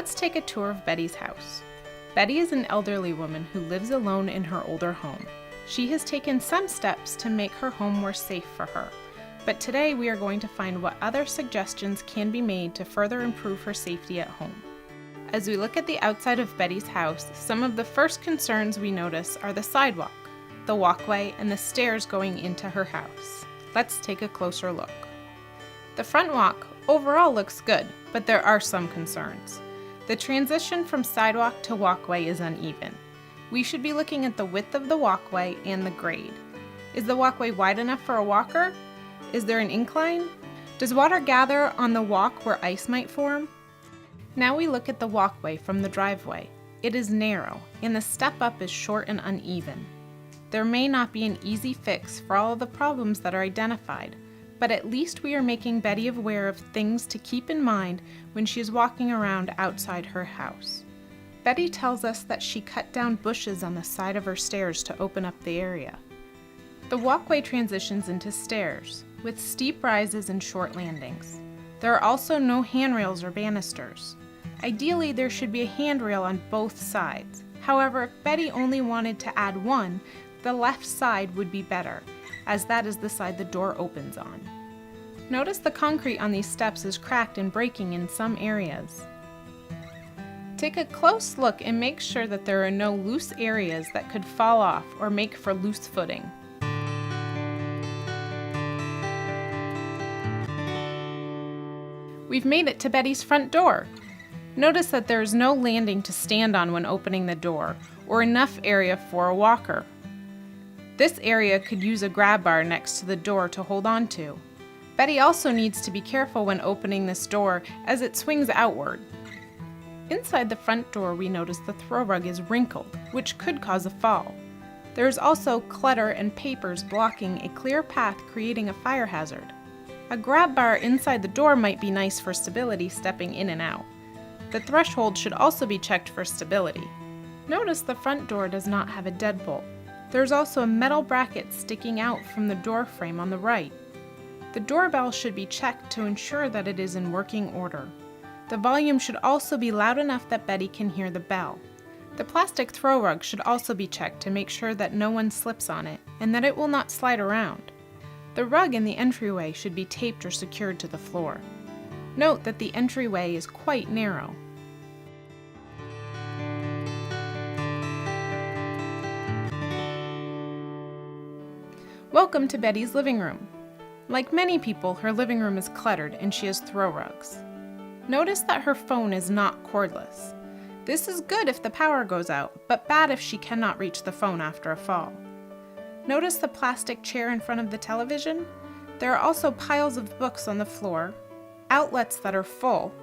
Let's take a tour of Betty's house. Betty is an elderly woman who lives alone in her older home. She has taken some steps to make her home more safe for her, but today we are going to find what other suggestions can be made to further improve her safety at home. As we look at the outside of Betty's house, some of the first concerns we notice are the sidewalk, the walkway, and the stairs going into her house. Let's take a closer look. The front walk overall looks good, but there are some concerns. The transition from sidewalk to walkway is uneven. We should be looking at the width of the walkway and the grade. Is the walkway wide enough for a walker? Is there an incline? Does water gather on the walk where ice might form? Now we look at the walkway from the driveway. It is narrow, and the step up is short and uneven. There may not be an easy fix for all of the problems that are identified, but at least we are making Betty aware of things to keep in mind when she is walking around outside her house. Betty tells us that she cut down bushes on the side of her stairs to open up the area. The walkway transitions into stairs, with steep rises and short landings. There are also no handrails or banisters. Ideally, there should be a handrail on both sides. However, if Betty only wanted to add one, the left side would be better, as that is the side the door opens on. Notice the concrete on these steps is cracked and breaking in some areas. Take a close look and make sure that there are no loose areas that could fall off or make for loose footing. We've made it to Betty's front door. Notice that there is no landing to stand on when opening the door, or enough area for a walker. This area could use a grab bar next to the door to hold on to. Betty also needs to be careful when opening this door as it swings outward. Inside the front door, we notice the throw rug is wrinkled, which could cause a fall. There is also clutter and papers blocking a clear path, creating a fire hazard. A grab bar inside the door might be nice for stability stepping in and out. The threshold should also be checked for stability. Notice the front door does not have a deadbolt. There's also a metal bracket sticking out from the door frame on the right. The doorbell should be checked to ensure that it is in working order. The volume should also be loud enough that Betty can hear the bell. The plastic throw rug should also be checked to make sure that no one slips on it and that it will not slide around. The rug in the entryway should be taped or secured to the floor. Note that the entryway is quite narrow. Welcome to Betty's living room. Like many people, her living room is cluttered and she has throw rugs. Notice that her phone is not cordless. This is good if the power goes out, but bad if she cannot reach the phone after a fall. Notice the plastic chair in front of the television? There are also piles of books on the floor, outlets that are full,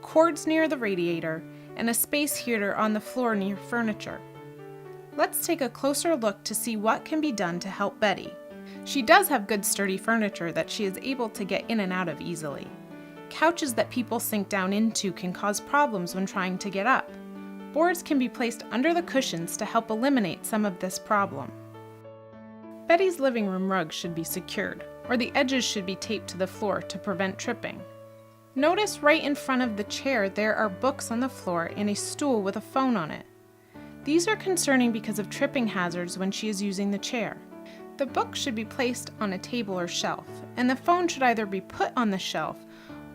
cords near the radiator, and a space heater on the floor near furniture. Let's take a closer look to see what can be done to help Betty. She does have good sturdy furniture that she is able to get in and out of easily. Couches that people sink down into can cause problems when trying to get up. Boards can be placed under the cushions to help eliminate some of this problem. Betty's living room rug should be secured, or the edges should be taped to the floor to prevent tripping. Notice right in front of the chair there are books on the floor and a stool with a phone on it. These are concerning because of tripping hazards when she is using the chair. The book should be placed on a table or shelf, and the phone should either be put on the shelf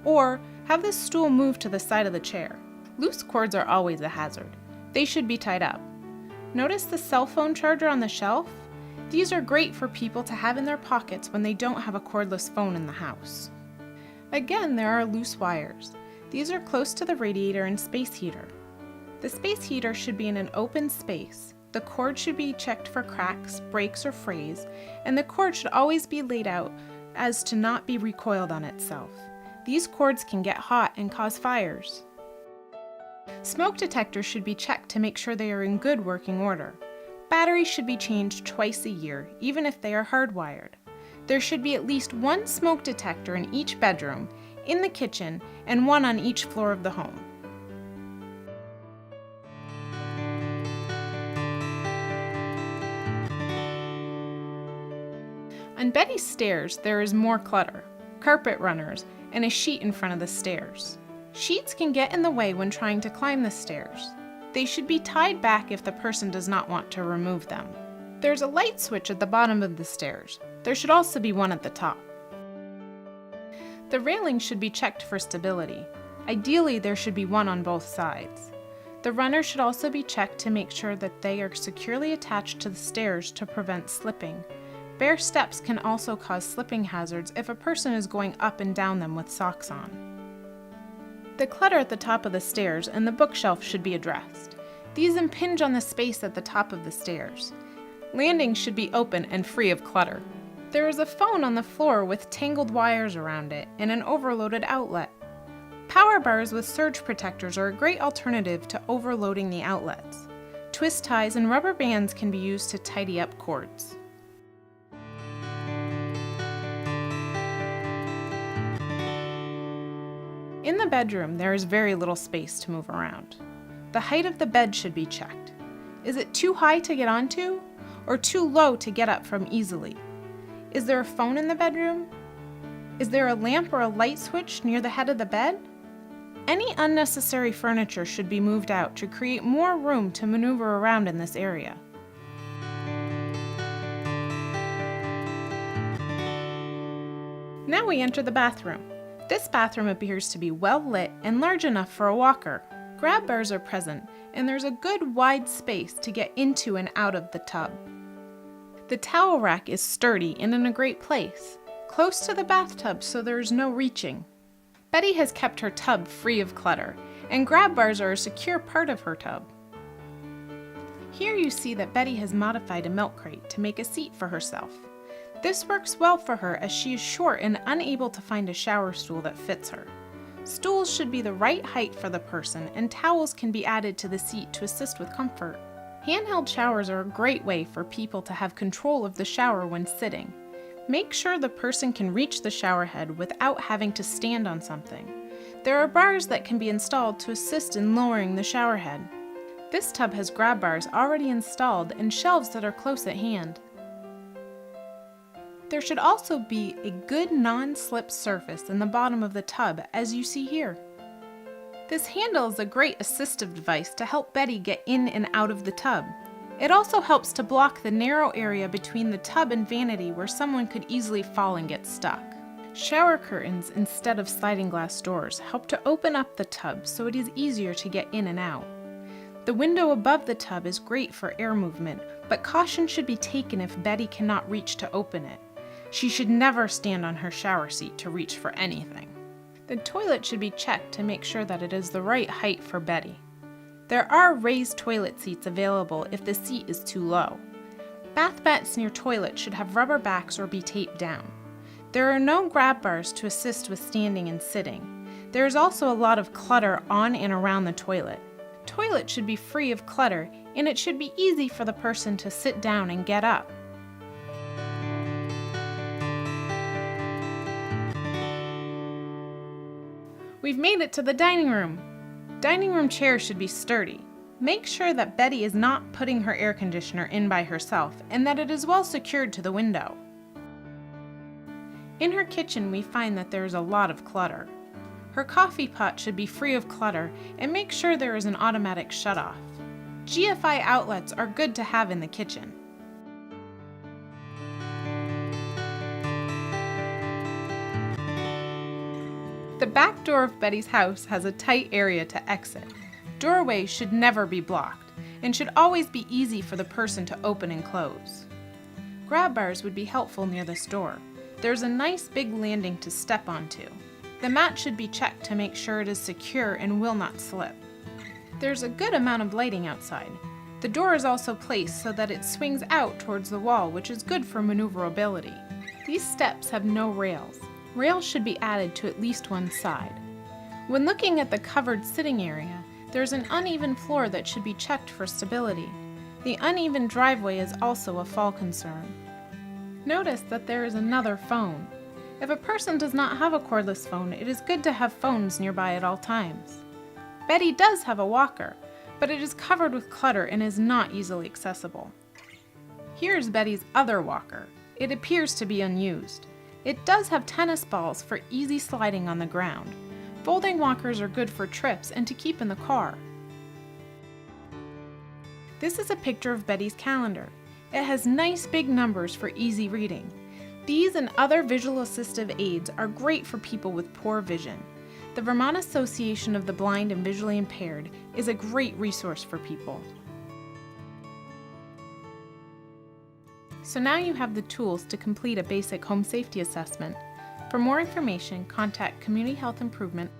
or have the stool moved to the side of the chair. Loose cords are always a hazard. They should be tied up. Notice the cell phone charger on the shelf? These are great for people to have in their pockets when they don't have a cordless phone in the house. Again, there are loose wires. These are close to the radiator and space heater. The space heater should be in an open space. The cord should be checked for cracks, breaks, or frays, and the cord should always be laid out as to not be recoiled on itself. These cords can get hot and cause fires. Smoke detectors should be checked to make sure they are in good working order. Batteries should be changed twice a year, even if they are hardwired. There should be at least one smoke detector in each bedroom, in the kitchen, and one on each floor of the home. On Betty's stairs, there is more clutter, carpet runners, and a sheet in front of the stairs. Sheets can get in the way when trying to climb the stairs. They should be tied back if the person does not want to remove them. There's a light switch at the bottom of the stairs. There should also be one at the top. The railing should be checked for stability. Ideally, there should be one on both sides. The runner should also be checked to make sure that they are securely attached to the stairs to prevent slipping. Bare steps can also cause slipping hazards if a person is going up and down them with socks on. The clutter at the top of the stairs and the bookshelf should be addressed. These impinge on the space at the top of the stairs. Landings should be open and free of clutter. There is a phone on the floor with tangled wires around it and an overloaded outlet. Power bars with surge protectors are a great alternative to overloading the outlets. Twist ties and rubber bands can be used to tidy up cords. In the bedroom, there is very little space to move around. The height of the bed should be checked. Is it too high to get onto, or too low to get up from easily? Is there a phone in the bedroom? Is there a lamp or a light switch near the head of the bed? Any unnecessary furniture should be moved out to create more room to maneuver around in this area. Now we enter the bathroom. This bathroom appears to be well lit and large enough for a walker. Grab bars are present, and there's a good wide space to get into and out of the tub. The towel rack is sturdy and in a great place, close to the bathtub so there is no reaching. Betty has kept her tub free of clutter, and grab bars are a secure part of her tub. Here you see that Betty has modified a milk crate to make a seat for herself. This works well for her as she is short and unable to find a shower stool that fits her. Stools should be the right height for the person, and towels can be added to the seat to assist with comfort. Handheld showers are a great way for people to have control of the shower when sitting. Make sure the person can reach the shower head without having to stand on something. There are bars that can be installed to assist in lowering the shower head. This tub has grab bars already installed and shelves that are close at hand. There should also be a good non-slip surface in the bottom of the tub, as you see here. This handle is a great assistive device to help Betty get in and out of the tub. It also helps to block the narrow area between the tub and vanity where someone could easily fall and get stuck. Shower curtains instead of sliding glass doors help to open up the tub so it is easier to get in and out. The window above the tub is great for air movement, but caution should be taken if Betty cannot reach to open it. She should never stand on her shower seat to reach for anything. The toilet should be checked to make sure that it is the right height for Betty. There are raised toilet seats available if the seat is too low. Bath mats near toilets should have rubber backs or be taped down. There are no grab bars to assist with standing and sitting. There is also a lot of clutter on and around the toilet. Toilet should be free of clutter, and it should be easy for the person to sit down and get up. We've made it to the dining room. Dining room chairs should be sturdy. Make sure that Betty is not putting her air conditioner in by herself and that it is well secured to the window. In her kitchen, we find that there is a lot of clutter. Her coffee pot should be free of clutter, and make sure there is an automatic shutoff. GFI outlets are good to have in the kitchen. The back door of Betty's house has a tight area to exit. Doorways should never be blocked and should always be easy for the person to open and close. Grab bars would be helpful near this door. There's a nice big landing to step onto. The mat should be checked to make sure it is secure and will not slip. There's a good amount of lighting outside. The door is also placed so that it swings out towards the wall, which is good for maneuverability. These steps have no rails. Rails should be added to at least one side. When looking at the covered sitting area, there's an uneven floor that should be checked for stability. The uneven driveway is also a fall concern. Notice that there is another phone. If a person does not have a cordless phone, it is good to have phones nearby at all times. Betty does have a walker, but it is covered with clutter and is not easily accessible. Here's Betty's other walker. It appears to be unused. It does have tennis balls for easy sliding on the ground. Folding walkers are good for trips and to keep in the car. This is a picture of Betty's calendar. It has nice big numbers for easy reading. These and other visual assistive aids are great for people with poor vision. The Vermont Association of the Blind and Visually Impaired is a great resource for people. So now you have the tools to complete a basic home safety assessment. For more information, contact Community Health Improvement